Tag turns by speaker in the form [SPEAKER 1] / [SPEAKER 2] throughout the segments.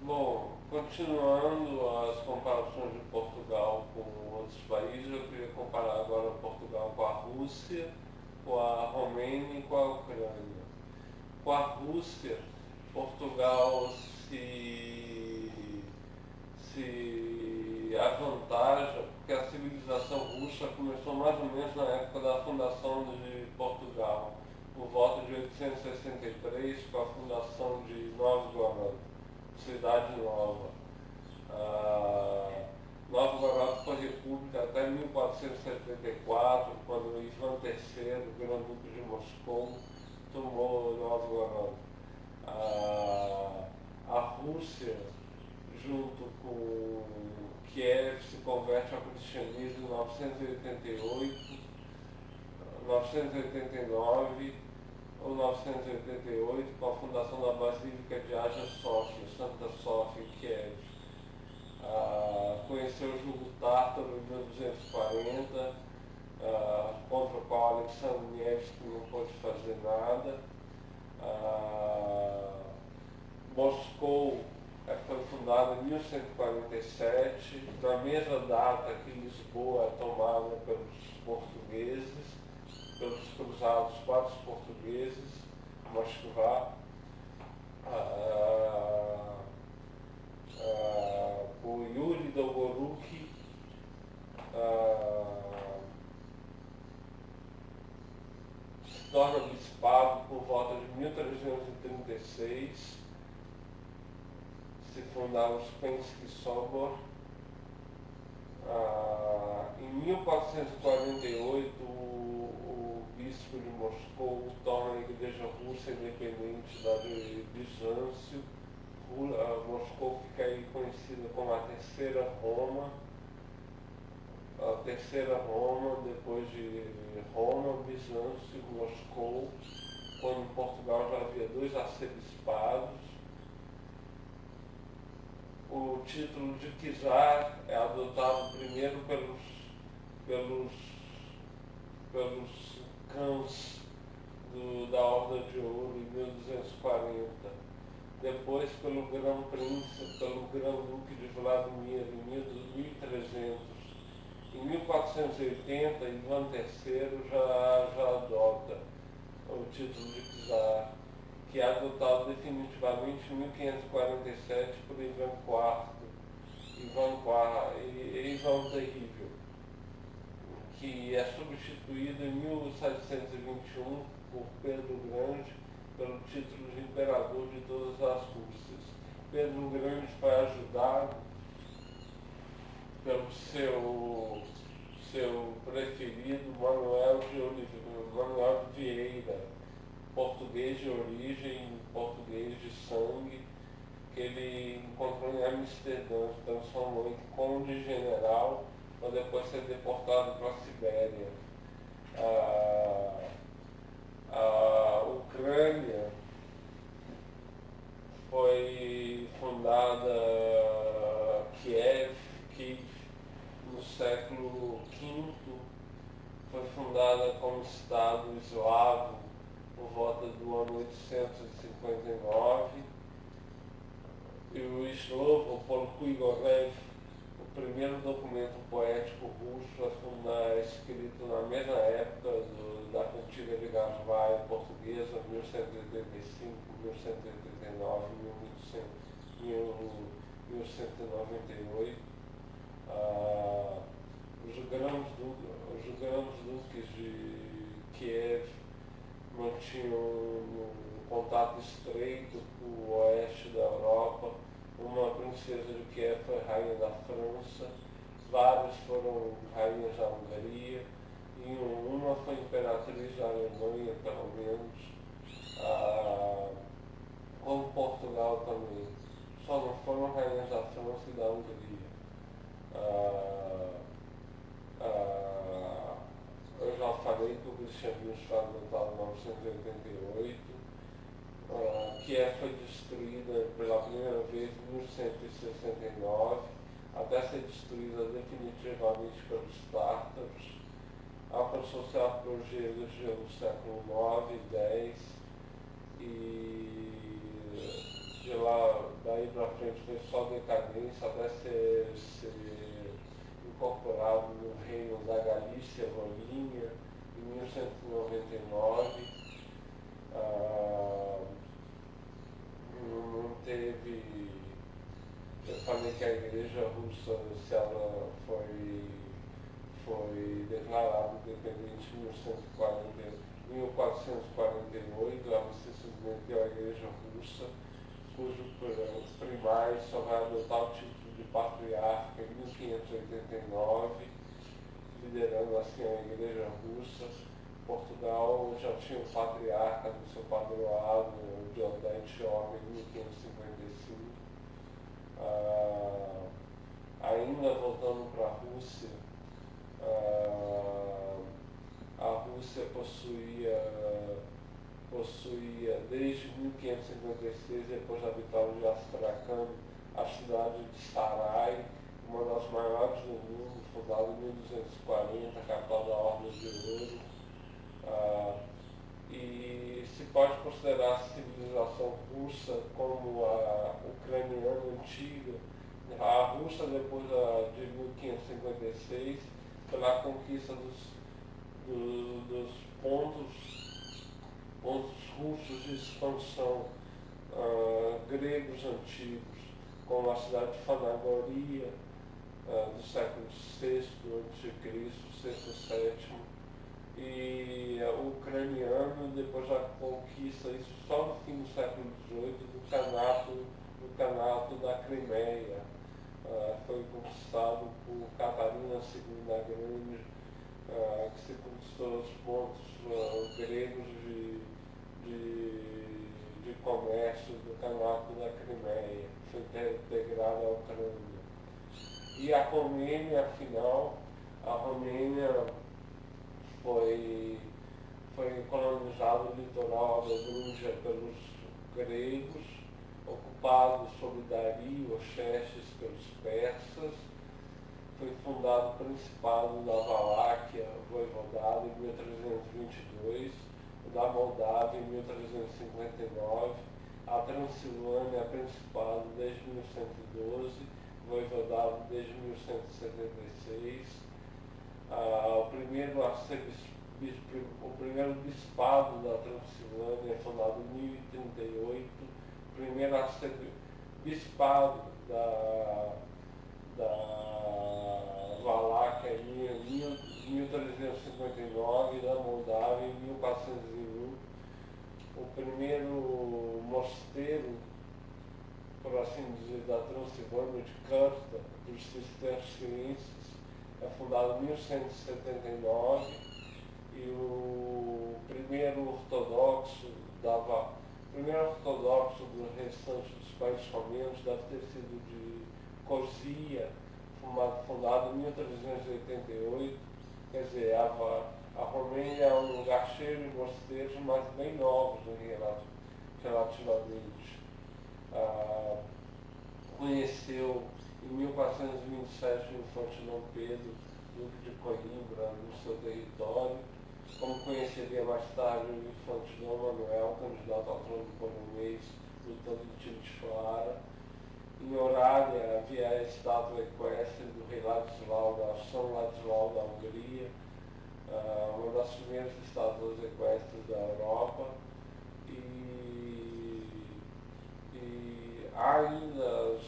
[SPEAKER 1] Bom, continuando as comparações de Portugal com outros países, eu queria comparar agora Portugal com a Rússia, com a Romênia e com a Ucrânia. Com a Rússia, Portugal se avantaja porque a civilização russa começou mais ou menos na época da fundação de Portugal, por volta de 863, com a fundação de Novgorod, Cidade Nova. Nova Granada foi república até 1474, quando Ivan III, Grão-Duque de Moscou, tomou Nova Granada. A Rússia, junto com Kiev, se converte ao cristianismo em 988, 989 ou 988, com a fundação da Basílica de Hagia Sofia, Santa Sofia, em Kiev. Conheceu o jugo tártaro em 1240, contra o qual Alexandre Nevsky não pôde fazer nada. Moscou foi fundada em 1147, na mesma data que Lisboa é tomada pelos portugueses, pelos cruzados para os portugueses, Moskva. O Yuri Dolgoruki se torna bispado por volta de 1336, se fundar o Uspensky Sobor. Em 1448, o bispo de Moscou torna a Igreja Russa independente da de Bizâncio. Moscou fica aí conhecida como a Terceira Roma. A Terceira Roma, depois de Roma, Bizâncio e Moscou, quando em Portugal já havia 2 arcebispados. O título de czar é adotado primeiro pelos cães da Horda de Ouro em 1240, depois pelo Grão-Príncipe, pelo Grão-Duque de Vladimir em 1300. Em 1480, Ivan III já adota o título de czar, que é adotado definitivamente em 1547 por Ivan IV Terrível, que é substituído em 1721 por Pedro Grande pelo título de Imperador de todas as Rússias. Pedro Grande foi ajudado pelo seu preferido Manuel de Vieira, português de origem, português de sangue, que ele encontrou em Amsterdã, se transformou em conde general, para depois ser deportado para a Sibéria. A Ucrânia foi fundada, Kiev, no século V, foi fundada como Estado eslavo por volta do ano 859, e o Slovo Polkuigorev, o primeiro documento poético russo é escrito na mesma época da cantiga de Gasvaia portuguesa, 1185, 1189, 1198. Os grãos-duques de Kiev mantinham um contato estreito com o oeste da Europa. Uma princesa de Kiev foi rainha da França, várias foram rainhas da Hungria, e uma foi imperatriz da Alemanha, pelo menos, como Portugal também. Só não foram rainhas da França e da Hungria. Eu já falei que o cristianismo foi adotado em 988. Kiev foi destruída pela primeira vez em 1169, até ser destruída definitivamente pelos tártaros. Alcançou-se a apogeu do século IX e X, e De lá, daí para frente foi só decadência até ser incorporado no reino da Galícia Volínea em 1199. Ah, não teve. Eu falei que a igreja russa, se ela foi declarada independente em 1448, ela se submeteu à igreja russa, cujo primaz só vai adotar o título de patriarca em 1589, liderando assim a igreja russa. Portugal já tinha um patriarca do seu padroado, da Etiópia, em 1555. Ainda voltando para a Rússia, a Rússia possuía desde 1556, depois da vitória de Astrakhan, a cidade de Sarai, uma das maiores do mundo, fundada em 1240, capital da Ordem de Ouro. E se pode considerar a civilização russa como a ucraniana antiga. A Rússia, depois de 1556, pela conquista dos pontos russos de expansão gregos antigos, como a cidade de Fanagoria, do século VI a.C., VI, VII, e o ucraniano, depois da conquista, isso só no fim do século XVIII, do Kanato da Crimeia. Foi conquistado por Catarina II a Grande, que se conquistou os pontos gregos de comércio do Kanato da Crimeia, foi integrado à Ucrânia. E a Romênia, afinal, a Romênia foi colonizado o litoral da Grúzia pelos gregos, ocupado sob Dario, Xerxes, pelos persas. Foi fundado o Principado da Valáquia, Voivodado, em 1322, o da Moldávia em 1359, a Transilvânia, Principado desde 1112, Voivodado desde 1176, o primeiro bispado da Transilvânia, fundado em 1038, o primeiro arcebispado da Valáquia em 1359, da Moldávia em 1401, o primeiro mosteiro, por assim dizer, da Transilvânia, de Cărta, dos cistercienses, é fundado em 1179, e o primeiro ortodoxo do restante dos países romanos deve ter sido de Cosia, fundado em 1388. Quer dizer, a Romênia é um lugar cheio de mosteiros, mas bem novos relativamente. Conheceu em 1427 o infante Dom Pedro, duque de Coimbra, no seu território, como conheceria mais tarde o infante Dom Manuel, candidato ao trono polonês, lutando em Timisoara. Em Orália havia a estátua equestre do rei São Ladislau da Hungria, uma das primeiras estátuas equestres da Europa. E há ainda as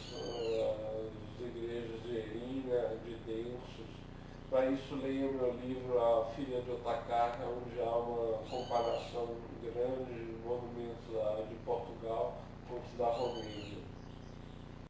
[SPEAKER 1] igrejas de Erina, de Densos. Para isso, leia o meu livro A Filha de Otakar, onde há uma comparação grande, monumental,